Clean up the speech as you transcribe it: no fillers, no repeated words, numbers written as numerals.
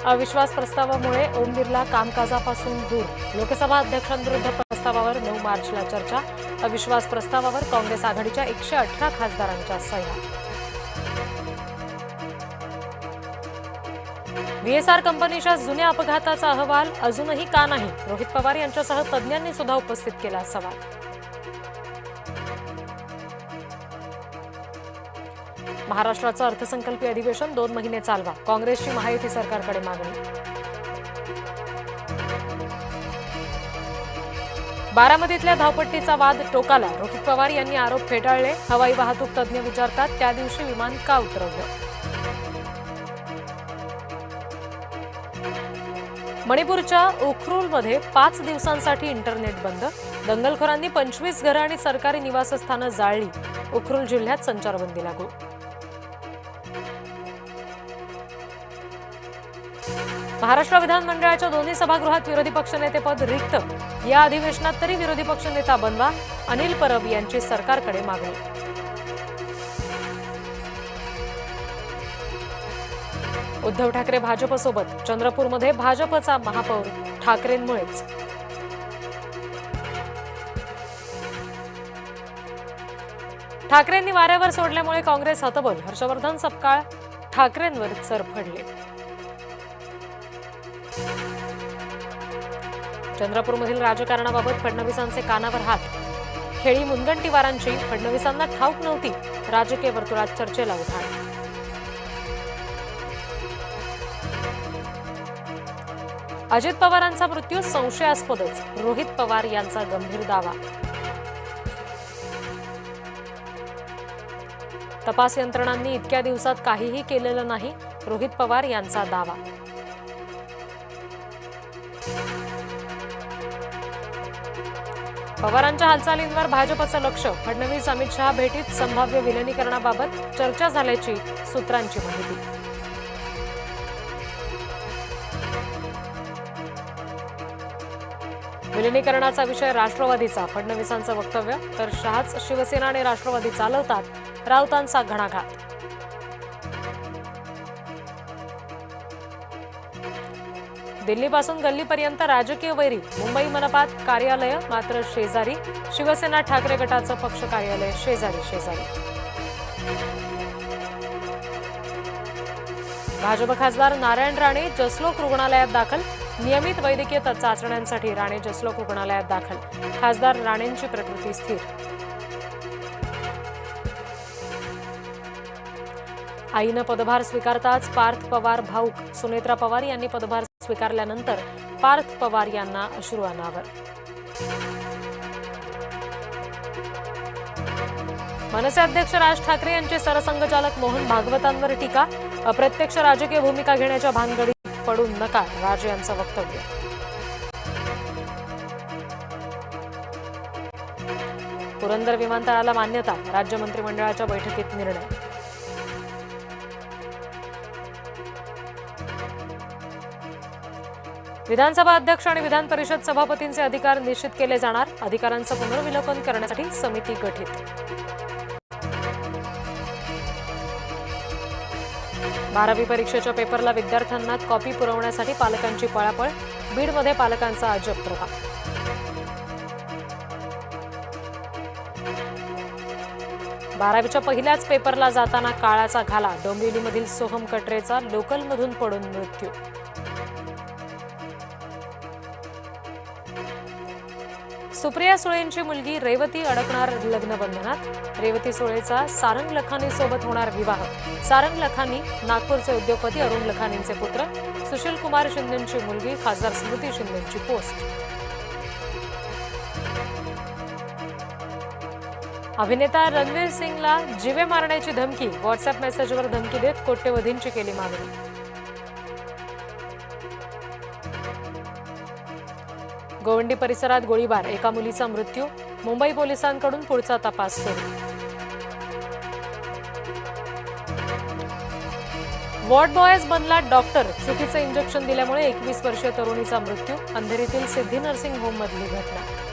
अविश्वास प्रस्तावामुळे ओम बिर्ला कामकाजापासून दूर. लोकसभा अध्यक्षांविरुद्ध प्रस्तावावर 9 मार्चला चर्चा. अविश्वास प्रस्तावावर काँग्रेस आघाडीच्या 118 खासदारांच्या सह्या. व्हीएसआर कंपनीच्या जुन्या अपघाताचा अहवाल अजूनही का नाही? रोहित पवार यांच्यासह तज्ज्ञांनी सुद्धा उपस्थित केला सवाल. महाराष्ट्राचं अर्थसंकल्पीय अधिवेशन 2 महिने चालवा. काँग्रेसची महायुती सरकारकडे मागणी. बारामतीतल्या धावपट्टीचा वाद टोकाला. रोहित पवार यांनी आरोप फेटाळले. हवाई वाहतूक तज्ज्ञ विचारतात, त्या दिवशी विमान का उतरवलं? मणिपूरच्या उखरुलमध्ये 5 दिवसांसाठी इंटरनेट बंद. दंगलखोरांनी 25 घरं आणि सरकारी निवासस्थानं जाळली. उखरुल जिल्ह्यात संचारबंदी लागू. महाराष्ट्र विधानमंडळाच्या दोन्ही सभागृहात विरोधी पक्षनेतेपद रिक्त. या अधिवेशनात तरी विरोधी पक्षनेता बनवा. अनिल परब यांची सरकारकडे मागणी. उद्धव ठाकरे भाजपसोबत. चंद्रपूरमध्ये भाजपचा महापौर ठाकरेंमुळेच. ठाकरेंनी वाऱ्यावर सोडल्यामुळे काँग्रेस हतबल. हर्षवर्धन सपकाळ ठाकरेंवर चरफडले. चंद्रपूरमधील राजकारणाबाबत फडणवीसांचे कानावर हात. खेळी मुनगंटीवारांची फडणवीसांना ठाऊक नव्हती. राजकीय वर्तुळात चर्चेला उधाण. अजित पवारांचा मृत्यू संशयास्पदच. रोहित पवार यांचा गंभीर दावा. तपास यंत्रणांनी इतक्या दिवसात काहीही केलेलं नाही. रोहित पवार यांचा दावा. पवारांच्या हालचालींवर भाजपचं लक्ष. फडणवीस अमित शहा भेटीत संभाव्य विलिनीकरणाबाबत चर्चा झाल्याची सूत्रांची माहिती. विलिनीकरणाचा विषय राष्ट्रवादीचा. फडणवीसांचं वक्तव्य. तर शहाच शिवसेना आणि राष्ट्रवादी चालवतात. राऊतांचा घणाघात. दिल्लीपासून गल्लीपर्यंत राजकीय वैरी. मुंबई मनपात कार्यालय मात्र शेजारी. शिवसेना ठाकरे गटाचं पक्ष कार्यालय शेजारी शेजारी. भाजप खासदार नारायण राणे जसलोक रुग्णालयात दाखल. नियमित वैद्यकीय चाचण्यांसाठी राणे जसलोक रुग्णालयात दाखल. खासदार राणेंची प्रकृती स्थिर. आईनं पदभार स्वीकारताच पार्थ पवार भाऊक. सुनेत्रा पवार यांनी पदभार स्वीकारल्यानंतर पार्थ पवार यांना अश्रू अनावर. मनसे अध्यक्ष राज ठाकरे यांचे सरसंघचालक मोहन भागवतांवर टीका. अप्रत्यक्ष राजकीय भूमिका घेण्याच्या भानगडीत पडू नका. राज यांचं वक्तव्य. पुरंदर विमानतळाला मान्यता. राज्य मंत्रिमंडळाच्या बैठकीत निर्णय. विधानसभा अध्यक्ष आणि विधान परिषद सभापतींचे अधिकार निश्चित केले जाणार. अधिकारांचं पुनर्विलोकन करण्यासाठी समिती गठीत. बारावी परीक्षेच्या पेपरला विद्यार्थ्यांना कॉपी पुरवण्यासाठी पालकांची पळापळ. बीडमध्ये पालकांचा अजब प्रभाव. बारावीच्या पहिल्याच पेपरला जाताना काळाचा घाला. डोंबिवलीमधील सोहम कटरेचा लोकलमधून पडून मृत्यू. सुप्रिया सुळेंची मुलगी रेवती अडकणार लग्नबंधनात. रेवती सुळेचा सारंग लखानीसोबत होणार विवाह. सारंग लखानी नागपूरचे उद्योगपती अरुण लखानींचे पुत्र. सुशील कुमार शिंदेंची मुलगी खासदार स्मृती शिंदेंची पोस्ट. अभिनेता रणवीर सिंगला जीवे मारण्याची धमकी. व्हॉट्सअप मेसेजवर धमकी देत कोट्यवधींची केली मागणी. गोवंडी परिसरात गोळीबार. एका मुलीचा मृत्यू. मुंबई पोलिसांकडून पुढचा तपास सुरू. वॉर्ड बॉयज बनला डॉक्टर. चुकीचं इंजेक्शन दिल्यामुळे 21 वर्षीय तरुणीचा मृत्यू. अंधेरीतील सिद्धी नर्सिंग होममधली घटना.